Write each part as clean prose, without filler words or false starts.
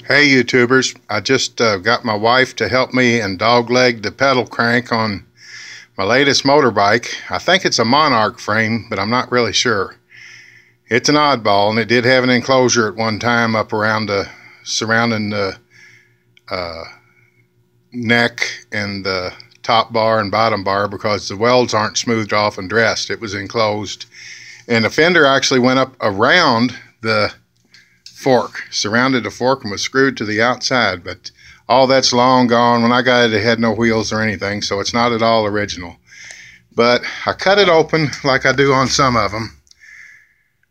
Hey YouTubers, I just got my wife to help me and dogleg the pedal crank on my latest motorbike. I think it's a Monarch frame, but I'm not really sure. It's an oddball, and it did have an enclosure at one time up around the surrounding the neck and the top bar and bottom bar because the welds aren't smoothed off and dressed. It was enclosed, and the fender actually went up around the fork, surrounded the fork, and was screwed to the outside, but all that's long gone. When I got it, it had no wheels or anything, so it's not at all original. But I cut it open like I do on some of them,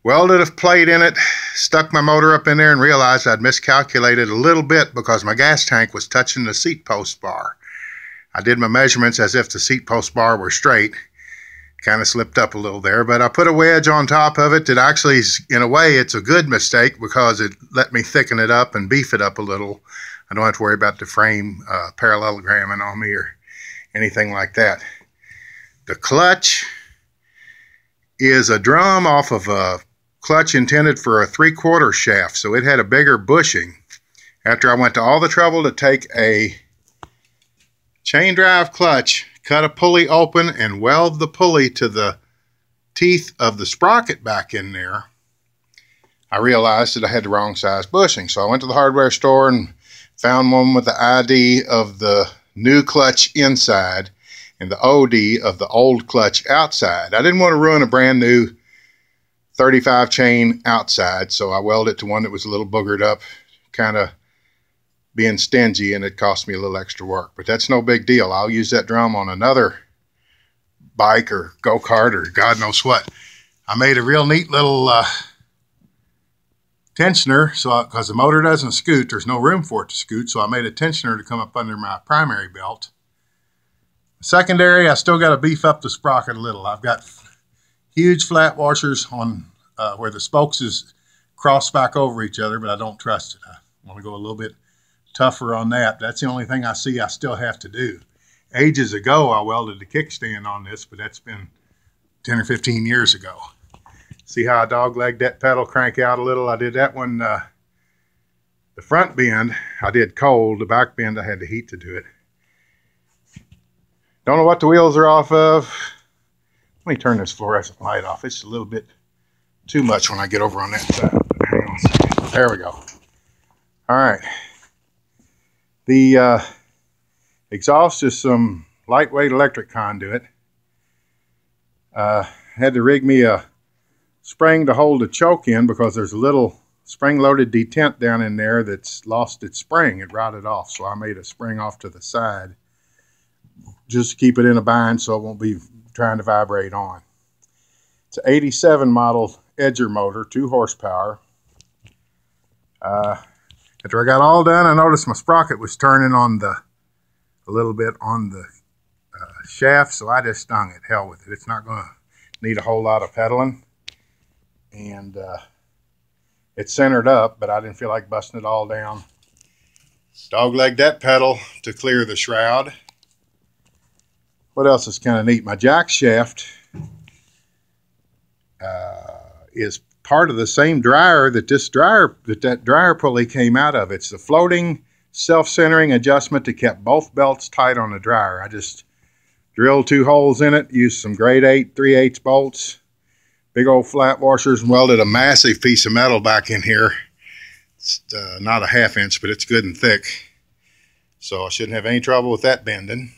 welded a plate in it, stuck my motor up in there, and realized I'd miscalculated a little bit because my gas tank was touching the seat post bar. I did my measurements as if the seat post bar were straight. Kind of slipped up a little there, but I put a wedge on top of it that actually, in a way, it's a good mistake because it let me thicken it up and beef it up a little. I don't have to worry about the frame parallelogramming on me or anything like that. The clutch is a drum off of a clutch intended for a 3/4 shaft, so it had a bigger bushing. After I went to all the trouble to take a chain drive clutch, cut a pulley open, and weld the pulley to the teeth of the sprocket back in there, I realized that I had the wrong size bushing. So I went to the hardware store and found one with the ID of the new clutch inside and the OD of the old clutch outside. I didn't want to ruin a brand new 35 chain outside, so I welded it to one that was a little boogered up, kind of being stingy, and it cost me a little extra work, but that's no big deal. I'll use that drum on another bike or go-kart or God knows what. I made a real neat little tensioner, so because the motor doesn't scoot, there's no room for it to scoot, so I made a tensioner to come up under my primary belt. Secondary, I still got to beef up the sprocket a little. I've got huge flat washers on where the spokes is crossed back over each other, but I don't trust it. I want to go a little bit tougher on that. That's the only thing I see I still have to do. Ages ago, I welded the kickstand on this, but that's been 10 or 15 years ago. See how I doglegged that pedal crank out a little? I did that one, the front bend, I did cold. The back bend, I had to heat to do it. Don't know what the wheels are off of. Let me turn this fluorescent light off. It's a little bit too much when I get over on that side. Hang on a second. There we go. All right. The exhaust is some lightweight electric conduit. Had to rig me a spring to hold the choke in because there's a little spring-loaded detent down in there that's lost its spring. It rotted off, so I made a spring off to the side just to keep it in a bind so it won't be trying to vibrate on. It's an 87 model Edger motor, 2 horsepower. After I got all done, I noticed my sprocket was turning on a little bit on the shaft, so I just stung it. Hell with it. It's not going to need a whole lot of pedaling. And it's centered up, but I didn't feel like busting it all down. Doglegged that pedal to clear the shroud. What else is kind of neat? My jack shaft is part of the same dryer that that dryer pulley came out of. It's the floating self-centering adjustment that kept both belts tight on the dryer. I just drilled 2 holes in it, used some grade 8 3/8 bolts, big old flat washers, and welded a massive piece of metal back in here. It's not a 1/2 inch, but it's good and thick, so I shouldn't have any trouble with that bending.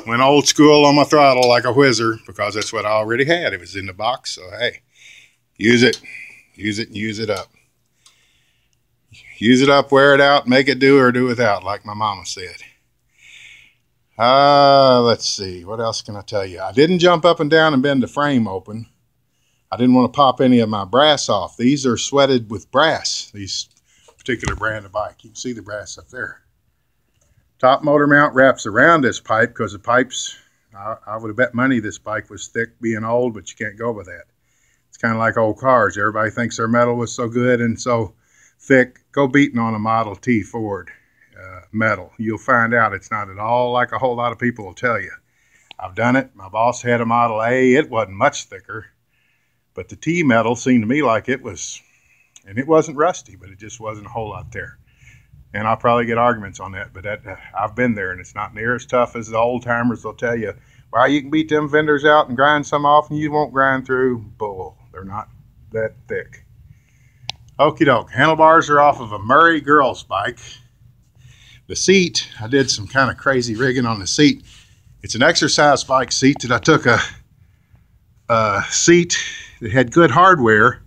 Went old school on my throttle like a whizzer because that's what I already had. It was in the box, so hey, use it, and use it up. Use it up, wear it out, make it do or do without, like my mama said. Let's see, what else can I tell you? I didn't jump up and down and bend the frame open. I didn't want to pop any of my brass off. These are sweated with brass, these particular brand of bike. You can see the brass up there. Top motor mount wraps around this pipe because the pipes, I would have bet money this bike was thick being old, but you can't go with that. It's kind of like old cars. Everybody thinks their metal was so good and so thick. Go beating on a Model T Ford metal. You'll find out it's not at all like a whole lot of people will tell you. I've done it. My boss had a Model A. It wasn't much thicker, but the T metal seemed to me like it was And it wasn't rusty, but it just wasn't a whole lot there. And I'll probably get arguments on that, but I've been there, and it's not near as tough as the old timers. They'll tell you, well, you can beat them vendors out and grind some off, and you won't grind through. Bull. They're not that thick. Okie doke. Handlebars are off of a Murray girls bike. The seat, I did some kind of crazy rigging on the seat. It's an exercise bike seat that I took a seat that had good hardware,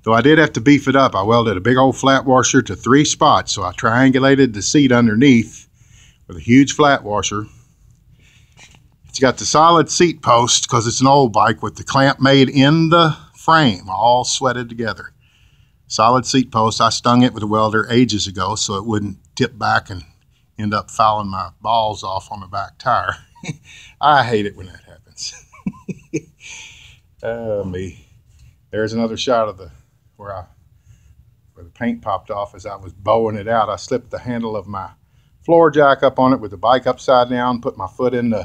though I did have to beef it up. I welded a big old flat washer to 3 spots, so I triangulated the seat underneath with a huge flat washer. It's got the solid seat post because it's an old bike with the clamp made in the frame, all sweated together. Solid seat post. I stung it with a welder ages ago so it wouldn't tip back and end up fouling my balls off on the back tire. I hate it when that happens. Me. There's another shot of where the paint popped off as I was bowing it out. I slipped the handle of my floor jack up on it with the bike upside down, put my foot in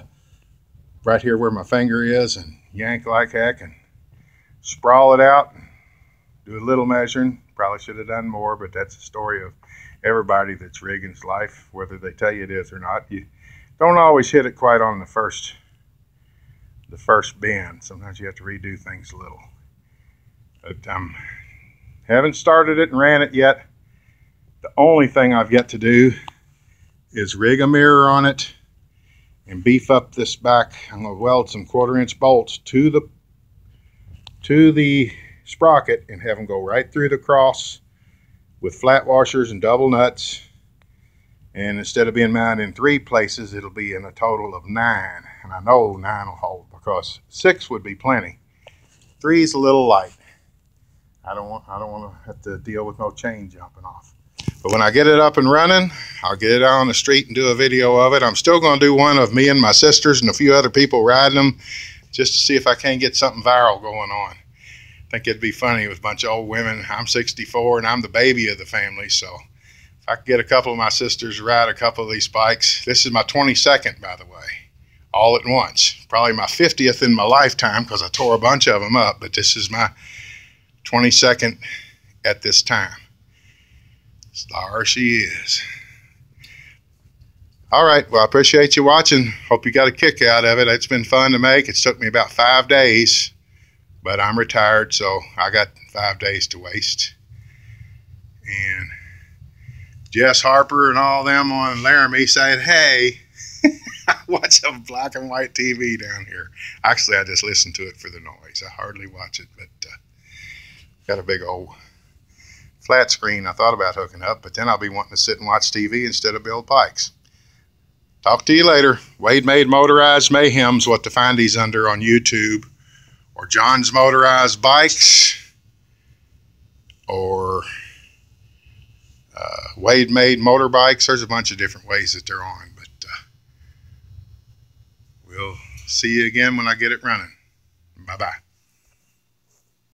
right here where my finger is, and yank like heck and sprawl it out and do a little measuring. Probably should have done more, but that's the story of everybody that's rigging's life, whether they tell you it is or not. You don't always hit it quite on the first bend. Sometimes you have to redo things a little. But haven't started it and ran it yet. The only thing I've yet to do is rig a mirror on it and beef up this back. I'm going to weld some 1/4-inch bolts to the sprocket and have them go right through the cross with flat washers and double nuts. And instead of being mounted in 3 places, it'll be in a total of 9. And I know 9 will hold because 6 would be plenty. 3 is a little light. I don't want to have to deal with no chain jumping off. But when I get it up and running, I'll get it out on the street and do a video of it. I'm still going to do one of me and my sisters and a few other people riding them just to see if I can't get something viral going on. I think it'd be funny with a bunch of old women. I'm 64 and I'm the baby of the family, so if I could get a couple of my sisters to ride a couple of these bikes. This is my 22nd, by the way, all at once. Probably my 50th in my lifetime because I tore a bunch of them up, but this is my 22nd at this time. There she is. All right, well, I appreciate you watching. Hope you got a kick out of it. It's been fun to make. It's took me about 5 days, but I'm retired, so I got 5 days to waste. And Jess Harper and all them on Laramie said, hey, I watch a black and white TV down here. Actually, I just listen to it for the noise. I hardly watch it, but got a big old flat screen I thought about hooking up, but then I'll be wanting to sit and watch TV instead of build bikes. Talk to you later. Wade Made Motorized Mayhem's what to find these under on YouTube, or John's Motorized Bikes, or Wade Made Motorbikes. There's a bunch of different ways that they're on, but we'll see you again when I get it running. Bye-bye.